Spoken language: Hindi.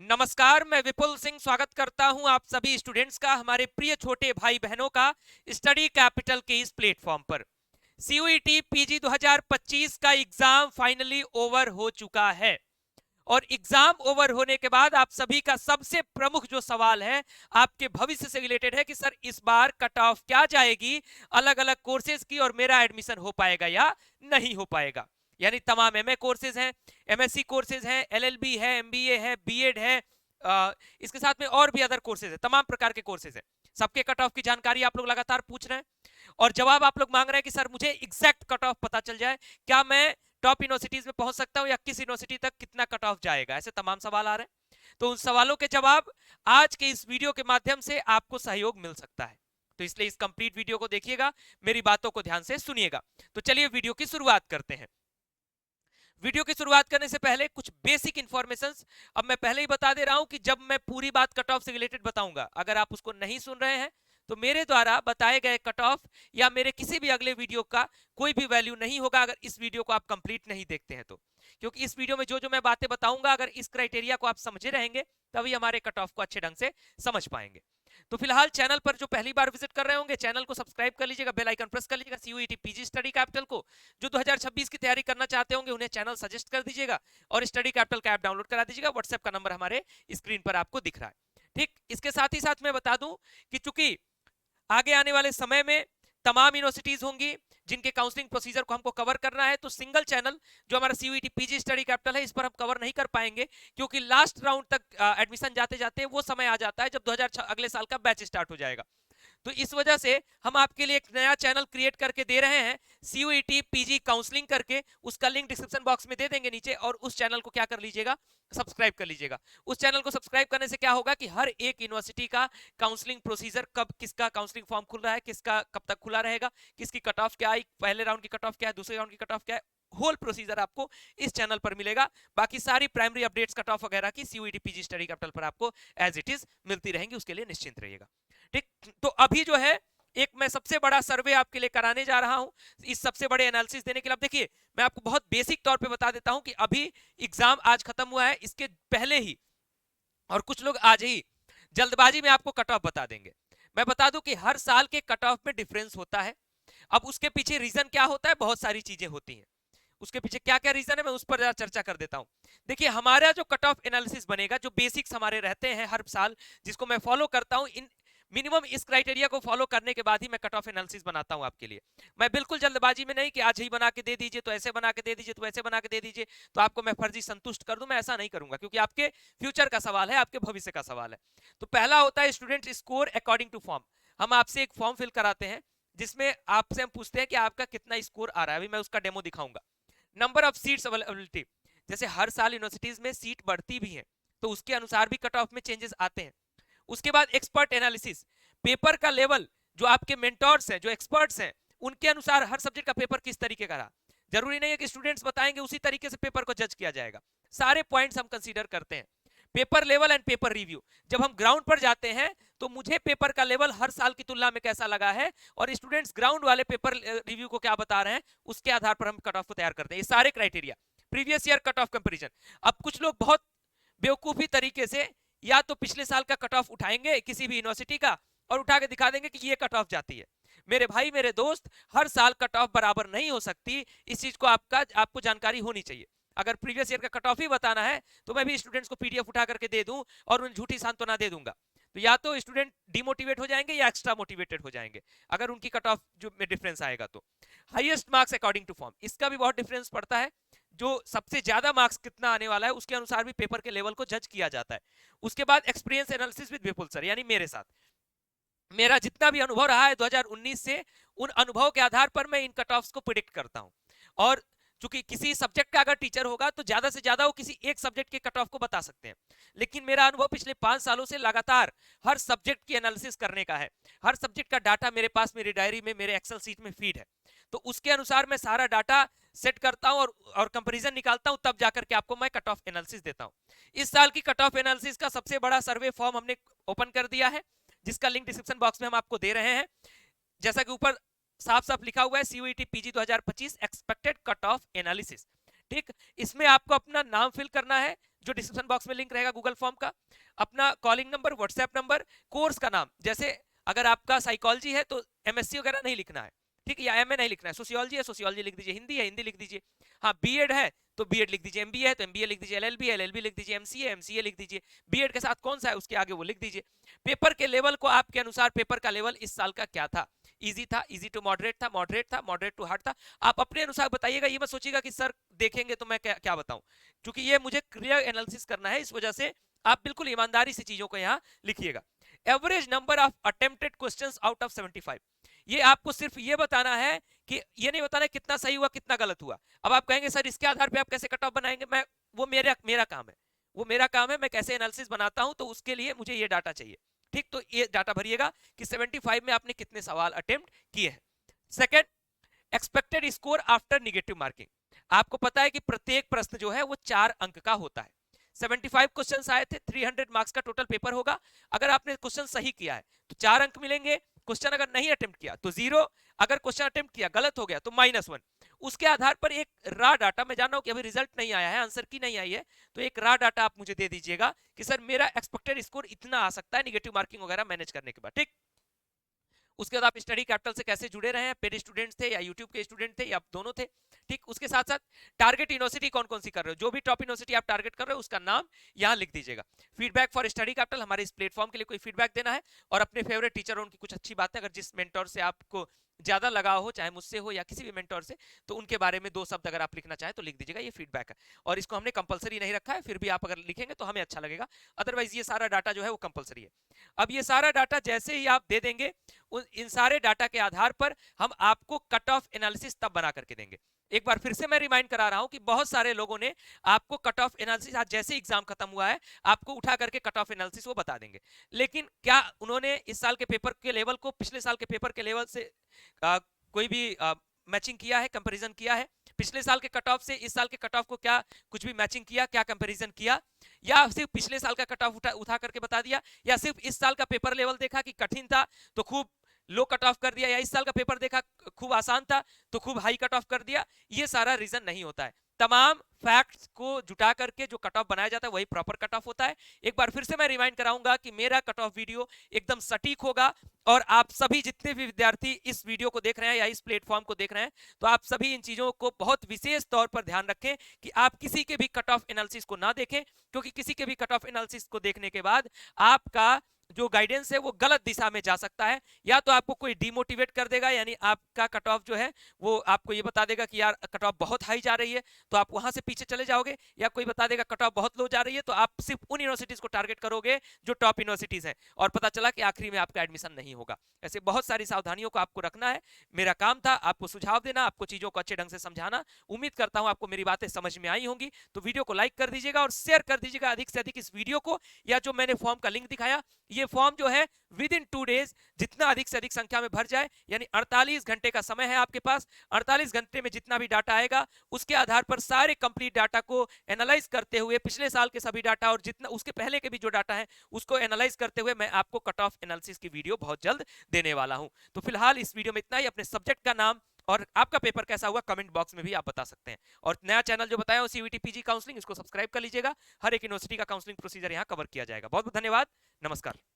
नमस्कार, मैं विपुल सिंह स्वागत करता हूं आप सभी स्टूडेंट्स का हमारे प्रिय छोटे भाई बहनों का स्टडी कैपिटल के इस प्लेटफॉर्म पर। सीयूईटी पीजी 2025 का एग्जाम फाइनली ओवर हो चुका है और एग्जाम ओवर होने के बाद आप सभी का सबसे प्रमुख जो सवाल है आपके भविष्य से रिलेटेड है कि सर इस बार कट ऑफ क्या जाएगी अलग अलग कोर्सेज की और मेरा एडमिशन हो पाएगा या नहीं हो पाएगा। यानी तमाम एमए कोर्सेज हैं, एमएससी कोर्सेज हैं, एलएलबी है, एमबीए है, बीएड है, इसके साथ में और भी अदर कोर्सेज है, तमाम प्रकार के कोर्सेज हैं। सबके कट ऑफ की जानकारी आप लोग लगातार पूछ रहे हैं और जवाब आप लोग मांग रहे हैं कि सर मुझे एग्जैक्ट कट ऑफ पता चल जाए, क्या मैं टॉप यूनिवर्सिटीज में पहुंच सकता हूं या किस यूनिवर्सिटी तक कितना कट ऑफ जाएगा। ऐसे तमाम सवाल आ रहे हैं, तो उन सवालों के जवाब आज के इस वीडियो के माध्यम से आपको सहयोग मिल सकता है। तो इसलिए इस कंप्लीट वीडियो को देखिएगा, मेरी बातों को ध्यान से सुनिएगा। तो चलिए वीडियो की शुरुआत करते हैं। वीडियो की शुरुआत करने से पहले कुछ बेसिक इंफॉर्मेशंस अब मैं पहले ही बता दे रहा हूं कि जब मैं पूरी बात कट ऑफ से रिलेटेड बताऊंगा, अगर आप उसको नहीं सुन रहे हैं तो मेरे द्वारा बताए गए कट ऑफ या मेरे किसी भी अगले वीडियो का कोई भी वैल्यू नहीं होगा अगर इस वीडियो को आप कंप्लीट नहीं देखते हैं तो। क्योंकि इस वीडियो में जो जो मैं बातें बताऊंगा अगर इस क्राइटेरिया को आप समझे रहेंगे तभी हमारे कट ऑफ को अच्छे ढंग से समझ पाएंगे। तो फिलहाल चैनल पर जो पहली बार विजिट कर रहे होंगे चैनल को सब्सक्राइब कर लीजिएगा, बेल आइकन प्रेस कर लीजिएगा। सीयूईटी पीजी स्टडी कैपिटल को जो 2026 की तैयारी करना चाहते होंगे उन्हें चैनल सजेस्ट कर दीजिएगा और स्टडी कैपिटल का ऐप डाउनलोड करा दीजिएगा। व्हाट्सएप का नंबर हमारे स्क्रीन पर आपको दिख रहा है। ठीक, इसके साथ ही साथ मैं बता दूं कि चूंकि आगे आने वाले समय में तमाम यूनिवर्सिटीज होंगी जिनके काउंसलिंग प्रोसीजर को हमको कवर करना है, तो सिंगल चैनल जो हमारा सीयूईटी पीजी स्टडी कैपिटल है इस पर हम कवर नहीं कर पाएंगे क्योंकि लास्ट राउंड तक एडमिशन जाते जाते वो समय आ जाता है जब 2006 अगले साल का बैच स्टार्ट हो जाएगा। तो इस वजह से हम आपके लिए एक नया चैनल क्रिएट करके दे रहे हैं, सीयूईटी पीजी काउंसलिंग करके। उसका लिंक डिस्क्रिप्शन बॉक्स में दे देंगे नीचे और उस चैनल को क्या कर लीजिएगा, सब्सक्राइब कर लीजिएगा। उस चैनल को सब्सक्राइब करने से क्या होगा कि हर एक यूनिवर्सिटी का काउंसलिंग प्रोसीजर, कब किसका काउंसलिंग फॉर्म खुल रहा है, किसका कब तक खुला रहेगा, किसकी कट ऑफ क्या आई, पहले राउंड की कट ऑफ क्या है, दूसरे राउंड की कट ऑफ क्या है, होल प्रोसीजर आपको इस चैनल पर मिलेगा। बाकी सारी प्राइमरी अपडेट्स कट ऑफ वगैरह की सीयूईटी पीजी स्टडी कैपिटल पर आपको एज इट इज मिलती रहेंगी, उसके लिए निश्चिंत रहिएगा। ठीक, तो अभी जो है एक मैं सबसे बड़ा सर्वे आपके लिए कराने जा रहा हूं इस सबसे बड़े एनालिसिस देने के लिए। अब देखिए मैं आपको बहुत बेसिक तौर पे बता देता हूं कि अभी एग्जाम आज खत्म हुआ है, इसके पहले ही और कुछ लोग आज ही जल्दबाजी में आपको कट ऑफ बता देंगे। मैं बता दूं कि हर साल के कट ऑफ में डिफरेंस होता है। अब उसके पीछे रीजन क्या होता है, बहुत सारी चीजें होती हैं। उसके पीछे क्या क्या रीजन है मैं उस पर जरा चर्चा कर देता हूं। देखिए हमारा जो कट ऑफ एनालिसिस बनेगा, जो बेसिक्स हमारे रहते हैं हर साल जिसको मैं फॉलो करता हूं, इन मिनिमम इस क्राइटेरिया को फॉलो करने के बाद ही मैं कट ऑफ एनालिसिस बनाता हूं आपके लिए। मैं बिल्कुल जल्दबाजी में नहीं कि आज ही बना के दे दीजिए, तो ऐसे बना के दे दीजिए, तो ऐसे बना के दे दीजिए, तो आपको मैं फर्जी संतुष्ट कर दूं, मैं ऐसा नहीं करूंगा क्योंकि आपके फ्यूचर का सवाल है, आपके भविष्य का सवाल है। तो पहला होता है student score according to form. हम आपसे एक फॉर्म फिल कराते हैं जिसमें आपसे हम पूछते हैं कि आपका कितना स्कोर आ रहा है। अभी मैं उसका डेमो दिखाऊंगा। नंबर ऑफ सीट्स अवेलेबिलिटी, जैसे हर साल यूनिवर्सिटीज में सीट बढ़ती भी है तो उसके अनुसार भी कट ऑफ में चेंजेस आते हैं। उसके बाद एक्सपर्ट एनालिसिस, पेपर का लेवल, जो आपके मेंटोर्स हैं, जो एक्सपर्ट्स हैं, उनके अनुसार हर सब्जेक्ट का पेपर किस तरीके का रहा। जरूरी नहीं है कि स्टूडेंट्स बताएंगे उसी तरीके से पेपर को जज किया जाएगा, सारे पॉइंट्स हम कंसीडर करते हैं। Paper level and paper review, जब हम ग्राउंड पर जाते हैं तो मुझे पेपर का लेवल हर साल की तुलना में कैसा लगा है और स्टूडेंट्स ग्राउंड वाले पेपर रिव्यू को क्या बता रहे हैं, उसके आधार पर हम कट ऑफ को तैयार करते हैं। ये सारे criteria. Previous year cut off comparison, अब कुछ लोग बहुत बेवकूफी तरीके से या तो पिछले साल का कट ऑफ उठाएंगे किसी भी यूनिवर्सिटी का और उठा के दिखा देंगे कि ये कट ऑफ जाती है। मेरे भाई मेरे दोस्त, हर साल कट ऑफ बराबर नहीं हो सकती, इस चीज को आपको जानकारी होनी चाहिए। अगर प्रीवियस ईयर का कट ऑफ ही बताना है तो मैं भी स्टूडेंट्स को पीडीएफ उठा करके दे दूं और उन्हें झूठी सांत्वना दे दूंगा, तो या तो स्टूडेंट डिमोटिवेट हो जाएंगे या एक्स्ट्रा मोटिवेटेड हो जाएंगे अगर उनकी कट ऑफ जो में डिफरेंस आएगा तो। Highest marks according to form, इसका भी बहुत डिफरेंस पड़ता है। जो सबसे ज्यादा मार्क्स कितना आने वाला है उसके अनुसार भी पेपर के लेवल को जज किया जाता है। उसके बाद experience analysis with Vipul sir, यानी मेरे साथ मेरा जितना भी अनुभव रहा है 2019 से, उन अनुभव के आधार पर मैं इन कट ऑफ्स को प्रिडिक्ट करता हूं। और चूंकि किसी सब्जेक्ट का अगर टीचर होगा तो ज्यादा से ज्यादा वो किसी एक सब्जेक्ट के कट ऑफ को बता सकते हैं, लेकिन मेरा अनुभव पिछले 5 सालों से लगातार हर सब्जेक्ट की एनालिसिस करने का है। हर सब्जेक्ट का डाटा मेरे पास मेरी डायरी में, मेरे एक्सेल सीट में फीड है, तो उसके अनुसार मैं सारा डाटा सेट करता हूं और कंपैरिजन निकालता हूं, तब जाकर के आपको मैं कट ऑफ एनालिसिस देता हूं। इस साल की कट ऑफ एनालिसिस का सबसे बड़ा सर्वे फॉर्म हमने ओपन कर दिया है जिसका लिंक डिस्क्रिप्शन बॉक्स में हम आपको दे रहे हैं। जैसा कि ऊपर साफ साफ लिखा हुआ है, CUET PG 2025 expected cut off analysis. ठीक, इसमें आपको अपना नाम फिल करना है, जो डिस्क्रिप्शन बॉक्स में लिंक रहेगा गूगल फॉर्म का, अपना calling number, WhatsApp number, course का नाम, जैसे अगर आपका साइकोलॉजी है तो एमएससी वगैरह नहीं लिखना है, ठीक है, या एमए नहीं लिखना है, सोशियोलॉजी है सोशियोलॉजी लिख दीजिए, हिंदी है हिंदी लिख दीजिए, हाँ बीएड है तो बीएड लिख दीजिए, एमबीए है तो एमबीए लिख दीजिए, एलएलबी है एलएलबी लिख दीजिए, एमसीए एमसीए लिख दीजिए, बीएड के साथ कौन सा है उसके आगे वो लिख दीजिए। पेपर के लेवल को आपके अनुसार, पेपर का लेवल इस साल का क्या था, इजी था, इजी टू मॉडरेट था, मॉडरेट था, मॉडरेट टू हार्ड था, आप अपने अनुसार बताइएगा। ये मत सोचिएगा कि सर देखेंगे तो मैं क्या बताऊं, क्योंकि ये मुझे क्लियर एनालिसिस करना है, इस वजह से आप बिल्कुल ईमानदारी से चीजों को यहाँ लिखिएगा। Average number of attempted questions out of 75, ये आपको सिर्फ ये बताना है कि ये नहीं बताना है कितना सही हुआ कितना गलत हुआ। अब आप कहेंगे सर इसके आधार पे आप कैसे कट ऑफ बनाएंगे, मैं वो मेरा काम है, वो मेरा काम है, मैं कैसे एनालिसिस बनाता हूं, तो उसके लिए मुझे ये डाटा चाहिए, ठीक। तो ये डाटा भरिएगा कि 75 में आपने कितने सवाल अटेम्प्ट किए हैं। Second, expected score after negative marking, आपको पता है कि प्रत्येक प्रश्न जो है वो 4 अंक का होता है। 75 क्वेश्चंस आए थे, 300 मार्क्स का टोटल पेपर होगा। अगर आपने क्वेश्चन सही किया है तो 4 अंक मिलेंगे, क्वेश्चन अगर नहीं अटेम्प्ट किया तो 0, अगर क्वेश्चन अटेम्प्ट किया गलत हो गया तो -1। उसके आधार पर एक रा डाटा, मैं जान रहा हूं कि अभी रिजल्ट नहीं आया है, आंसर की नहीं आई है, तो एक रा डाटा आप मुझे दे दीजिएगा कि सर मेरा एक्सपेक्टेड स्कोर इतना आ सकता है निगेटिव मार्किंग वगैरह मैनेज करने के बाद, ठीक। उसके बाद आप स्टडी कैपिटल से कैसे जुड़े रहे हैं, पेड स्टूडेंट्स थे या यूट्यूब के स्टूडेंट थे या दोनों थे, ठीक। उसके साथ साथ टारगेट यूनिवर्सिटी कौन कौन सी कर रहे हो, जो भी टॉप यूनिवर्सिटी आप टारगेट कर रहे हो उसका नाम यहाँ लिख दीजिएगा। फीडबैक फॉर स्टडी कैपिटल, हमारे इस प्लेटफॉर्म के लिए कोई फीडबैक देना है, और अपने फेवरेट टीचर और उनकी कुछ अच्छी बातें, अगर जिस मेंटोर से आपको ज्यादा लगाव हो, चाहे मुझसे हो या किसी भी मेंटोर से, तो उनके बारे में 2 शब्द अगर आप लिखना चाहें तो लिख दीजिएगा, ये फीडबैक है। और इसको हमने कंपलसरी नहीं रखा है, फिर भी आप अगर लिखेंगे तो हमें अच्छा लगेगा, अदरवाइज ये सारा डाटा जो है वो कंपलसरी है। अब ये सारा डाटा जैसे ही आप दे देंगे, इन सारे डाटा के आधार पर हम आपको कट ऑफ एनालिसिस तब बना करके देंगे। एक बार फिर से मैं रिमाइंड करा रहा हूं कि बहुत सारे लोगों ने आपको कट ऑफ एनालिसिस आज जैसे एग्जाम खत्म हुआ है आपको उठा करके कट ऑफ एनालिसिस वो बता देंगे, लेकिन क्या उन्होंने इस साल के पेपर के लेवल को पिछले साल के पेपर के लेवल से कोई भी मैचिंग किया है, कंपैरिजन किया है? पिछले साल के कट ऑफ से इस साल के कट ऑफ को क्या कुछ भी मैचिंग किया, क्या कंपैरिजन किया, या सिर्फ पिछले साल का कट ऑफ उठा करके बता दिया, या सिर्फ इस साल का पेपर लेवल देखा कि कठिन था तो खूब लो कट ऑफ कर दिया, या इस साल का पेपर देखा खूब आसान था तो खूब हाई कट ऑफ कर दिया? ये सारा रीजन नहीं होता है, तमाम फैक्ट्स को जुटा करके जो कट ऑफ बनाया जाता है वही प्रॉपर कट ऑफ होता है। एक बार फिर से मैं रिमाइंड कराऊंगा कि मेरा कट ऑफ वीडियो एकदम सटीक होगा, और आप सभी जितने भी विद्यार्थी इस वीडियो को देख रहे हैं या इस प्लेटफॉर्म को देख रहे हैं, तो आप सभी इन चीजों को बहुत विशेष तौर पर ध्यान रखें कि आप किसी के भी कट ऑफ एनालिसिस को ना देखें, क्योंकि किसी के भी कट ऑफ एनालिसिस को देखने के बाद आपका जो गाइडेंस है वो गलत दिशा में जा सकता है। या तो आपको कोई डिमोटिवेट कर देगा, यानी आपका कट ऑफ जो है वो आपको ये बता देगा कि यार कट ऑफ बहुत हाई जा रही है, तो आप वहां से पीछे चले जाओगे, या कोई बता देगा कट ऑफ बहुत लो जा रही है, तो आप सिर्फ उन यूनिवर्सिटीज को टारगेट करोगे जो टॉप यूनिवर्सिटीज हैं, और पता चला कि आखिरी में आपका एडमिशन नहीं होगा। ऐसे बहुत सारी सावधानियों को आपको रखना है। मेरा काम था आपको सुझाव देना, आपको चीजों को अच्छे ढंग से समझाना। उम्मीद करता हूं आपको मेरी बातें समझ में आई होंगी, तो वीडियो को लाइक कर दीजिएगा और शेयर कर दीजिएगा अधिक से अधिक इस वीडियो को, या जो मैंने फॉर्म का लिंक दिखाया, ये फॉर्म जो है विद इन 2 डेज जितना अधिक से अधिक संख्या में भर जाए, यानी 48 घंटे का समय है आपके पास। 48 घंटे में जितना भी डाटा आएगा उसके आधार पर सारे कंप्लीट डाटा को एनालाइज करते हुए, पिछले साल के सभी डाटा और जितना उसके पहले के भी जो डाटा है उसको एनालाइज करते हुए मैं आपको कट ऑफ एनालिसिस की वीडियो बहुत जल्द देने वाला हूं। तो फिलहाल इस वीडियो में इतना ही। अपने सब्जेक्ट का नाम और आपका पेपर कैसा हुआ कमेंट बॉक्स में भी आप बता सकते हैं, और नया चैनल जो बताया सीयूईटी पीजी काउंसलिंग, इसको सब्सक्राइब कर लीजिएगा। हर एक यूनिवर्सिटी का काउंसलिंग प्रोसीजर यहां कवर किया जाएगा। बहुत बहुत धन्यवाद, नमस्कार।